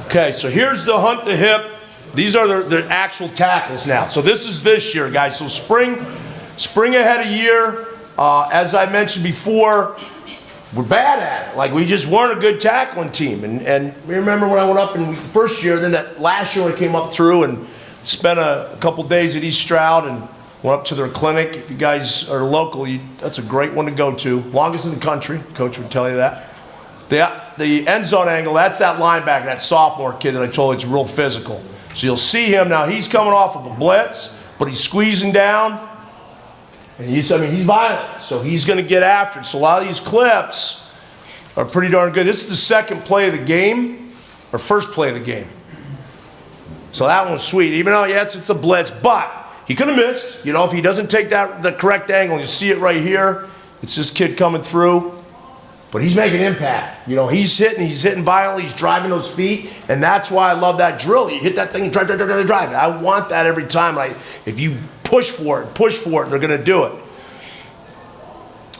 Okay, so here's the hunt the hip. These are the actual tackles now. So this is this year, guys. So spring ahead of year. As I mentioned before, we're bad at it. Like, we just weren't a good tackling team. And remember when I went up in the first year, then that last year when I came up through and spent a couple days at East Stroud and went up to their clinic. If you guys are local, that's a great one to go to. Longest in the country, Coach would tell you that. The end zone angle, that's that linebacker, that sophomore kid that I told you, it's real physical. So you'll see him now. He's coming off of a blitz, but he's squeezing down. And he's violent, so he's going to get after it. So a lot of these clips are pretty darn good. This is the second play of the game, or first play of the game. So that one's sweet. Even though, yes, it's a blitz, but he could have missed. If he doesn't take the correct angle, you see it right here. It's this kid coming through. But he's making impact. He's hitting violently, he's driving those feet, and that's why I love that drill. You hit that thing and drive. I want that every time. If you push for it, they're going to do it.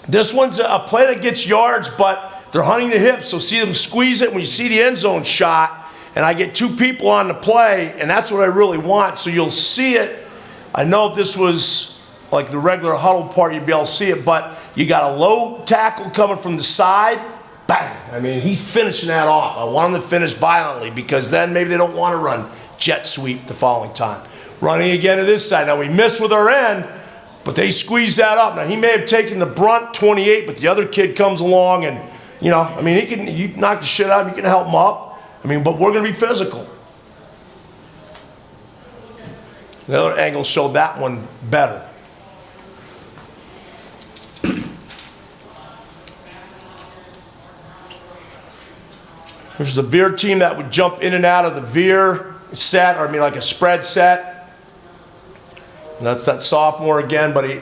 This one's a play that gets yards, but they're hunting the hips, so see them squeeze it. When you see the end zone shot, and I get two people on the play, and that's what I really want, so you'll see it. I know if this was like the regular huddle part, you'd be able to see it, but you got a low tackle coming from the side, bang. He's finishing that off. I want him to finish violently because then maybe they don't want to run jet sweep the following time. Running again to this side. Now we missed with our end, but they squeezed that up. Now he may have taken the brunt 28, but the other kid comes along and, you knock the shit out of him, you can help him up. But we're going to be physical. The other angle showed that one better. There's a veer team that would jump in and out of the veer set, or like a spread set. And that's that sophomore again, but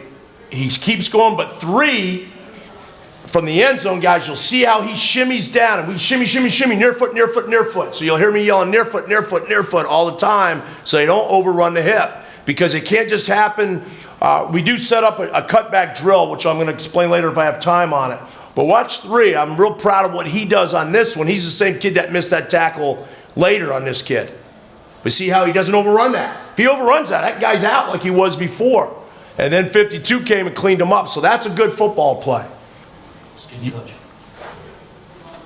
he keeps going. But 3 from the end zone, guys, you'll see how he shimmies down. And we shimmy, near foot, near foot, near foot. So you'll hear me yelling near foot, near foot, near foot all the time so they don't overrun the hip. Because it can't just happen. We do set up a cutback drill, which I'm going to explain later if I have time on it. But watch 3. I'm real proud of what he does on this one. He's the same kid that missed that tackle later on this kid. But see how he doesn't overrun that. If he overruns that guy's out like he was before. And then 52 came and cleaned him up. So that's a good football play.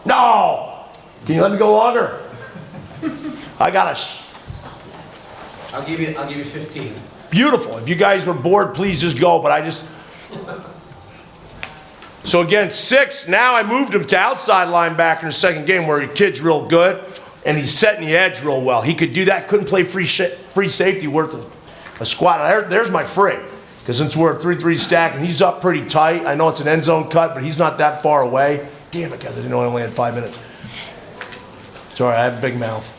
No! Can you let me go longer? I got to... I'll give you 15. Beautiful. If you guys were bored, please just go. But I just... So again, 6, now I moved him to outside linebacker in the second game where the kid's real good, and he's setting the edge real well. He could do that, couldn't play free safety worth a squat. There's my free, because since we're a 3-3 stack, and he's up pretty tight. I know it's an end zone cut, but he's not that far away. Damn it, guys, I didn't know I only had 5 minutes. Sorry, I have a big mouth.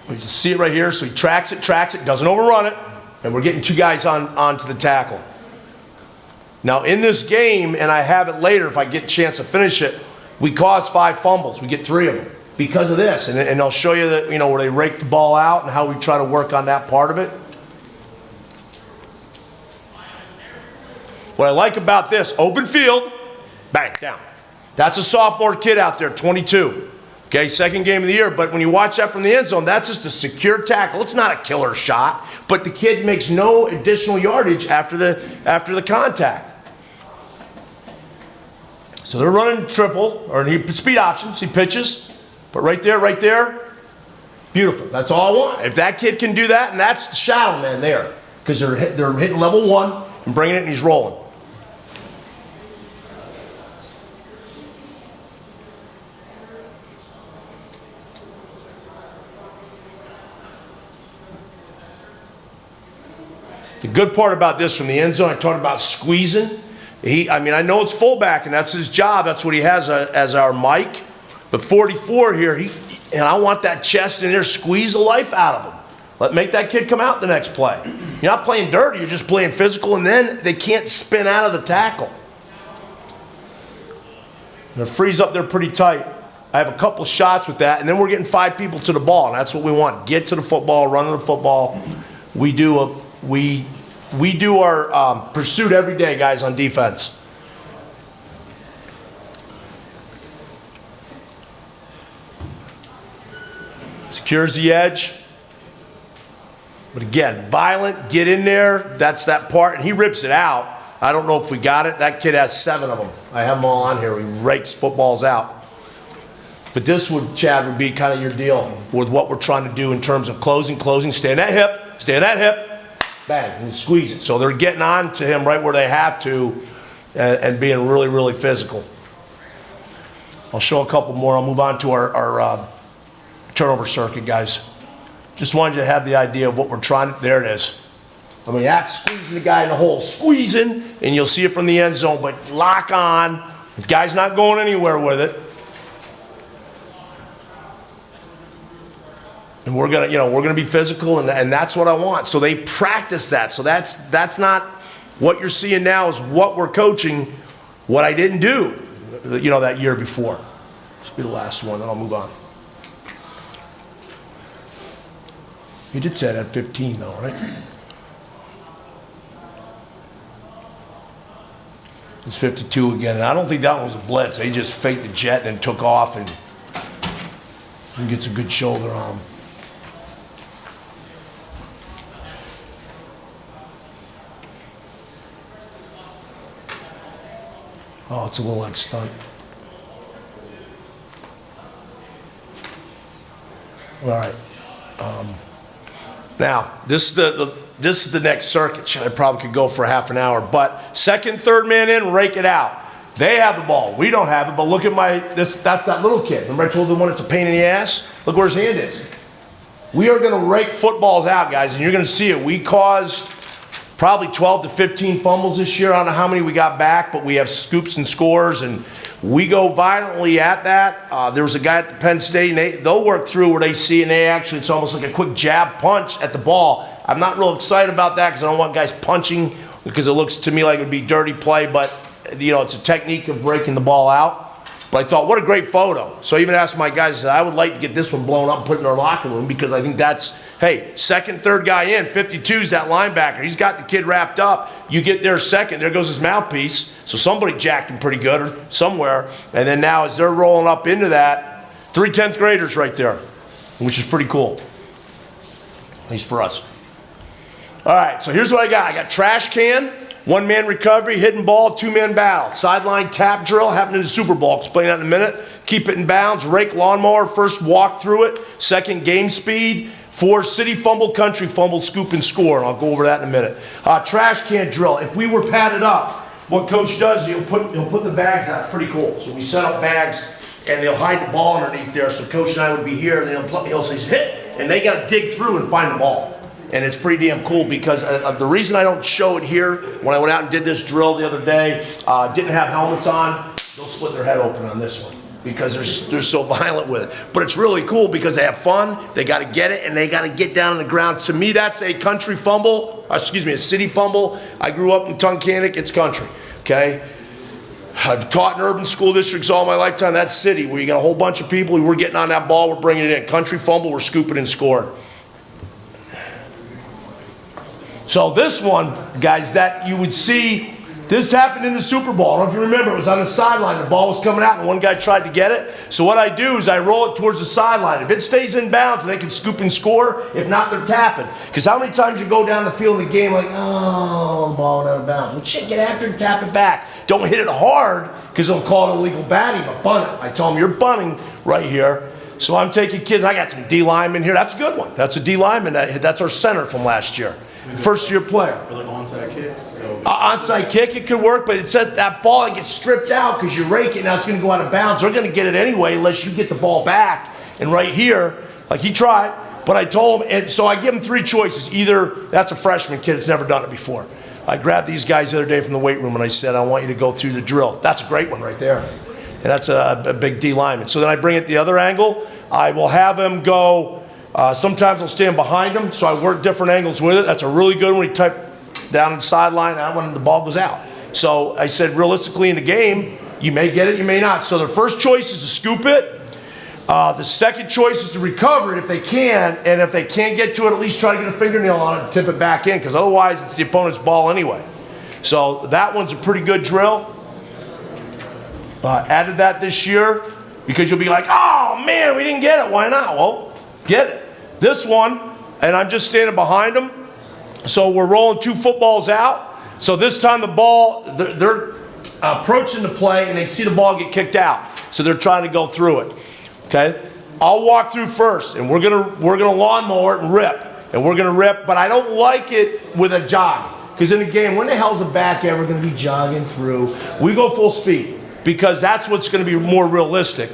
You just see it right here, so he tracks it, doesn't overrun it. And we're getting 2 guys onto the tackle. Now in this game, and I have it later if I get a chance to finish it, we caused 5 fumbles. We get 3 of them because of this. And I'll show you that, where they rake the ball out and how we try to work on that part of it. What I like about this, open field, bang, down. That's a sophomore kid out there, 22. Okay, second game of the year, but when you watch that from the end zone, that's just a secure tackle. It's not a killer shot, but the kid makes no additional yardage after the contact. So they're running triple, or speed options, he pitches, but right there, beautiful. That's all I want. If that kid can do that, and that's the shadow man there, because they're hitting level 1 and bringing it, and he's rolling. The good part about this from the end zone, I talked about squeezing. I know it's fullback, and that's his job. That's what he has as our Mike. But 44 here, and I want that chest in there, squeeze the life out of them. Make that kid come out the next play. You're not playing dirty, you're just playing physical, and then they can't spin out of the tackle. And it frees up there pretty tight. I have a couple shots with that, and then we're getting 5 people to the ball, and that's what we want. Get to the football, run to the football. We do our pursuit every day, guys, on defense. Secures the edge. But again, violent, get in there. That's that part, and he rips it out. I don't know if we got it. That kid has 7 of them. I have them all on here. He rakes footballs out. But this would, Chad, would be kind of your deal with what we're trying to do in terms of closing. Stay in that hip, bang, and squeeze it. So they're getting on to him right where they have to and being really, really physical. I'll show a couple more. I'll move on to our turnover circuit, guys. Just wanted you to have the idea of what we're trying to, there it is. I mean, that's squeezing the guy in the hole, squeezing, and you'll see it from the end zone, but lock on. The guy's not going anywhere with it. And we're gonna be physical, and that's what I want. So they practice that. So that's not what you're seeing now is what we're coaching, what I didn't do, that year before. This will be the last one, then I'll move on. You did say that at 15 though, right? It's 52 again, and I don't think that one was a blitz. They just faked the jet and then took off and gets a good shoulder on him. Oh, it's a little like stunt. All right. Now, this is the next circuit. I probably could go for half an hour, but second, third man in, rake it out. They have the ball. We don't have it, but look at that's that little kid. Remember I told the one it's a pain in the ass? Look where his hand is. We are going to rake footballs out, guys, and you're going to see it. We caused probably 12 to 15 fumbles this year. I don't know how many we got back, but we have scoops and scores, and we go violently at that. There was a guy at Penn State, and they'll work through where they see, and it's almost like a quick jab punch at the ball. I'm not real excited about that because I don't want guys punching because it looks to me like it would be dirty play, but it's a technique of breaking the ball out. But I thought, what a great photo. So I even asked my guys, I said, I would like to get this one blown up and put it in our locker room because I think that's, hey, second, third guy in, 52's that linebacker. He's got the kid wrapped up. You get there second, there goes his mouthpiece. So somebody jacked him pretty good or somewhere. And then now as they're rolling up into that, 3 10th graders right there, which is pretty cool. At least for us. All right, so here's what I got. I got trash can, 1-man recovery, hidden ball, 2-man battle. Sideline tap drill, happened in the Super Bowl. I'll explain that in a minute. Keep it in bounds, rake lawnmower, first walk through it, second game speed, 4 city fumble, country fumble, scoop and score. And I'll go over that in a minute. Trash can drill. If we were padded up, what coach does, he'll put the bags out. It's pretty cool. So we set up bags, and they'll hide the ball underneath there. So coach and I would be here, and he'll say, hit, and they got to dig through and find the ball. And it's pretty damn cool because the reason I don't show it here, when I went out and did this drill the other day, didn't have helmets on, they'll split their head open on this one because they're so violent with it. But it's really cool because they have fun, they got to get it, and they got to get down on the ground. To me, that's a country fumble, a city fumble. I grew up in Tunkhannock, it's country, okay? I've taught in urban school districts all my lifetime. That's city, where you got a whole bunch of people, we're getting on that ball, we're bringing it in. Country fumble, we're scooping and scoring. So this one, guys, that you would see, this happened in the Super Bowl. I don't know if you remember, it was on the sideline. The ball was coming out and one guy tried to get it. So what I do is I roll it towards the sideline. If it stays in bounds, they can scoop and score. If not, they're tapping. Because how many times you go down the field in the game like, oh, the ball went out of bounds. Well, shit, get after it and tap it back. Don't hit it hard because they'll call it illegal batting, but bunt it. I tell them, you're bunting right here. So I'm taking kids. I got some D linemen here. That's a good one. That's a D lineman. That's our center from last year. First-year player. For like onside kicks? Onside kick, it could work, but it said that ball it gets stripped out because you rake it, now it's going to go out of bounds. They're going to get it anyway unless you get the ball back. And right here, like he tried, but I told him, and so I give him 3 choices. Either that's a freshman kid that's never done it before. I grabbed these guys the other day from the weight room and I said, I want you to go through the drill. That's a great one right there. and that's a big D lineman. So then I bring it the other angle. I will have him go, sometimes I'll stand behind him, so I work different angles with it. That's a really good one. He type down the sideline, that when the ball goes out. So I said, realistically in the game, you may get it, you may not. So their first choice is to scoop it. The second choice is to recover it if they can, and if they can't get to it, at least try to get a fingernail on it and tip it back in, because otherwise it's the opponent's ball anyway. So that one's a pretty good drill. Added that this year because you'll be like, oh man, we didn't get it. Why not? Well, get it. This one, and I'm just standing behind them. So we're rolling 2 footballs out. So this time the ball, they're approaching the play and they see the ball get kicked out. So they're trying to go through it. Okay? I'll walk through first, and we're gonna lawnmower it and rip. And we're gonna rip, but I don't like it with a jog. Because in the game, when the hell's a back ever gonna be jogging through? We go full speed, because that's what's gonna be more realistic.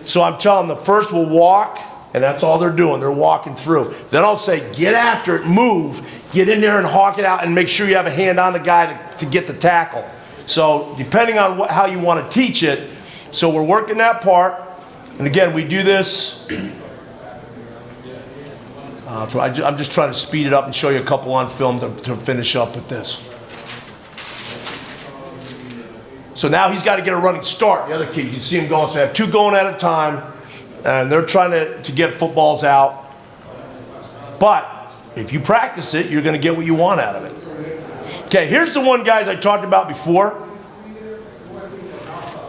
So I'm telling them the first will walk, and that's all they're doing. They're walking through. Then I'll say, get after it, move, get in there and hawk it out, and make sure you have a hand on the guy to get the tackle. So depending on how you want to teach it, so we're working that part. And again, we do this. I'm just trying to speed it up and show you a couple on film to finish up with this. So now he's got to get a running start. The other kid, you can see him going. So I have 2 going at a time, and they're trying to get footballs out. But if you practice it, you're going to get what you want out of it. Okay, here's the one, guys, I talked about before.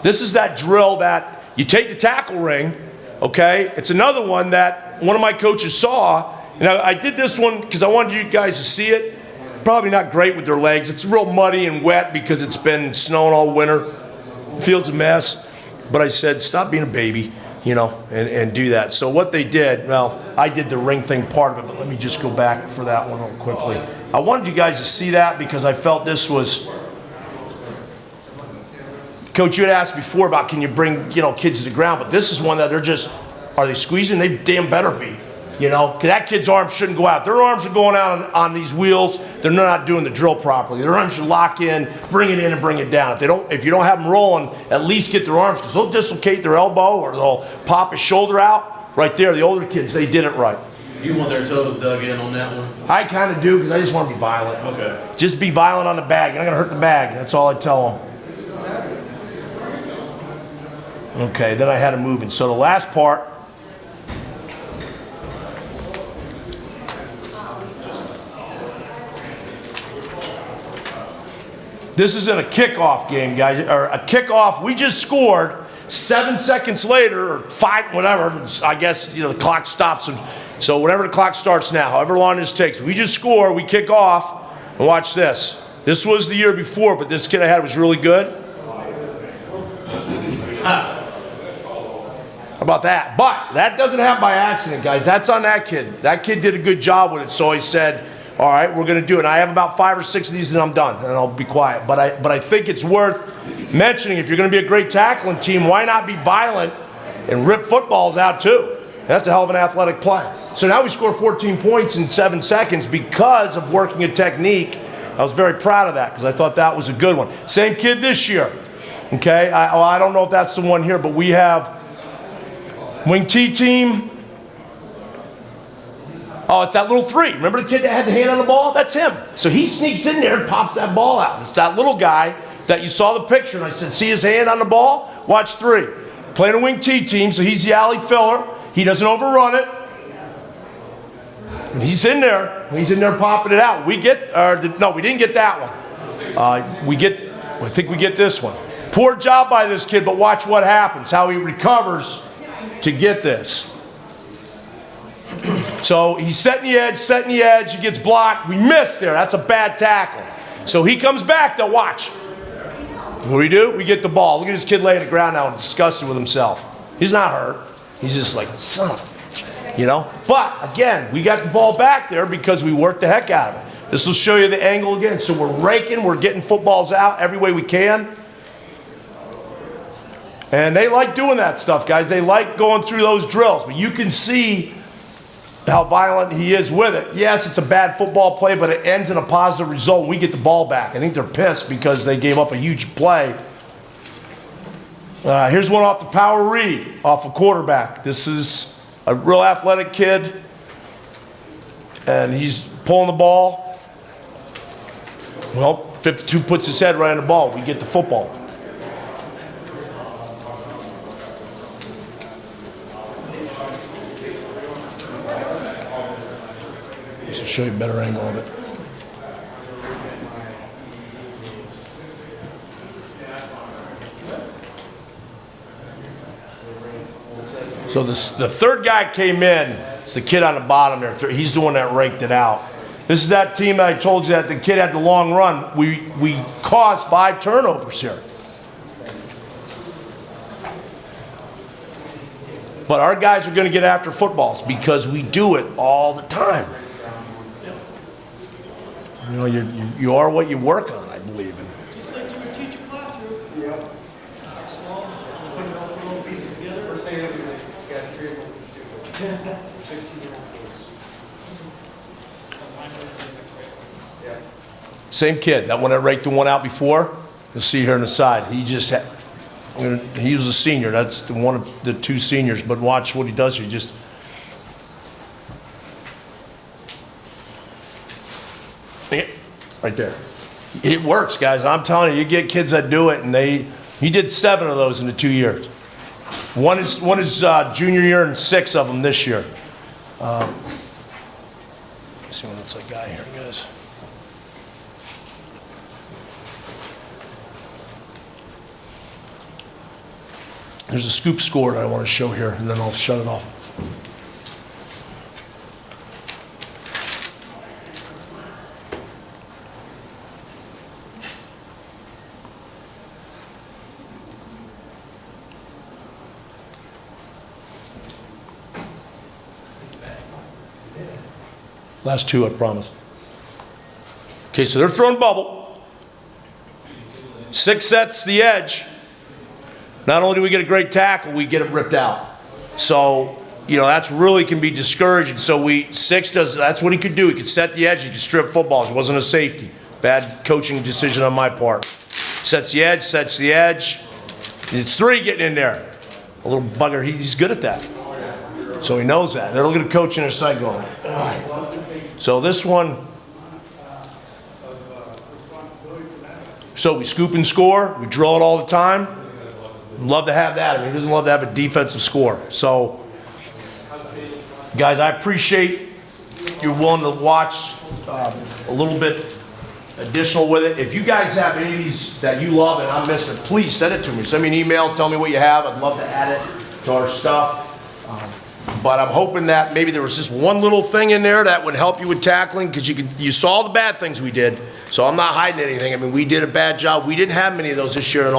This is that drill that you take the tackle ring, okay? It's another one that one of my coaches saw. And I did this one because I wanted you guys to see it. Probably not great with their legs. It's real muddy and wet because it's been snowing all winter. The field's a mess. But I said, stop being a baby, you know, and do that. So what they did, well, I did the ring thing part of it, but let me just go back for that one real quickly. I wanted you guys to see that because I felt this was... Coach, you had asked before about can you bring, you know, kids to the ground, but this is one that they're just, are they squeezing? They damn better be, you know, because that kid's arms shouldn't go out. Their arms are going out on these wheels. They're not doing the drill properly. Their arms should lock in, bring it in, and bring it down. If you don't have them rolling, at least get their arms, because they'll dislocate their elbow or they'll pop a shoulder out. Right there, the older kids, they did it right. You want their toes dug in on that one? I kind of do because I just want to be violent. Okay. Just be violent on the bag. You're not going to hurt the bag. That's all I tell them. Okay, then I had them moving. So the last part, this isn't a kickoff game, guys, or a kickoff. We just scored. 7 seconds later, or 5, whatever, I guess, you know, the clock stops. So whatever the clock starts now, however long this takes, we just score, we kick off, and watch this. This was the year before, but this kid I had was really good. How about that? But that doesn't happen by accident, guys. That's on that kid. That kid did a good job with it. So I said, all right, we're going to do it. And I have about 5 or 6 of these and I'm done. And I'll be quiet. But I think it's worth mentioning, if you're going to be a great tackling team, why not be violent and rip footballs out too? That's a hell of an athletic play. So now we score 14 points in 7 seconds because of working a technique. I was very proud of that because I thought that was a good one. Same kid this year. Okay, I don't know if that's the one here, but we have wing T team. Oh, it's that little 3. Remember the kid that had the hand on the ball? That's him. So he sneaks in there and pops that ball out. It's that little guy that you saw the picture. And I said, see his hand on the ball? Watch 3. Playing a wing T team, so he's the alley filler. He doesn't overrun it. And he's in there. He's in there popping it out. We get, no, we didn't get that one. I think we get this one. Poor job by this kid, but watch what happens, how he recovers to get this. So he's setting the edge, he gets blocked. We missed there. That's a bad tackle. So he comes back to watch. What do? We get the ball. Look at this kid laying on the ground now and disgusted with himself. He's not hurt. He's just like, son of a bitch, you know? But again, we got the ball back there because we worked the heck out of it. This will show you the angle again. So we're raking, we're getting footballs out every way we can. And they like doing that stuff, guys. They like going through those drills. But you can see how violent he is with it. Yes, it's a bad football play, but it ends in a positive result. We get the ball back. I think they're pissed because they gave up a huge play. Here's one off the power read, off a quarterback. This is a real athletic kid, and he's pulling the ball. Well, 52 puts his head right on the ball. We get the football. Just to show you a better angle of it. So the third guy came in. It's the kid on the bottom there. He's the one that raked it out. This is that team that I told you that the kid had the long run. We caused 5 turnovers here. But our guys are going to get after footballs because we do it all the time. You know, you are what you work on, I believe in. Just like you would teach a classroom. Yep. Small, putting all the little pieces together. First thing you got 3 of them. 16-year-old. Same kid, that one that raked the one out before, you'll see here on the side. He just had, he was a senior. That's one of the 2 seniors. But watch what he does here. Just right there. It works, guys. I'm telling you, you get kids that do it, and he did 7 of those in the 2 years. One is junior year, and 6 of them this year. Let's see what looks like guy here, guys. There's a scoop score that I want to show here, and then I'll shut it off. Last 2, I promise. Okay, so they're throwing bubble. 6 sets the edge. Not only do we get a great tackle, we get it ripped out. So, you know, that's really can be discouraging. So 6 does, that's what he could do. He could set the edge, he could strip footballs. It wasn't a safety. Bad coaching decision on my part. Sets the edge, sets the edge. It's 3 getting in there. A little bugger, he's good at that. So he knows that. They're looking at coach in their side going, ugh. So this one, so we scoop and score. We drill it all the time. Love to have that. I mean, who doesn't love to have a defensive score? So, guys, I appreciate you're willing to watch a little bit additional with it. If you guys have any of these that you love and I'm missing, please send it to me. Send me an email. Tell me what you have. I'd love to add it to our stuff. But I'm hoping that maybe there was just one little thing in there that would help you with tackling, because you saw the bad things we did. So I'm not hiding anything. I mean, we did a bad job. We didn't have many of those this year in all.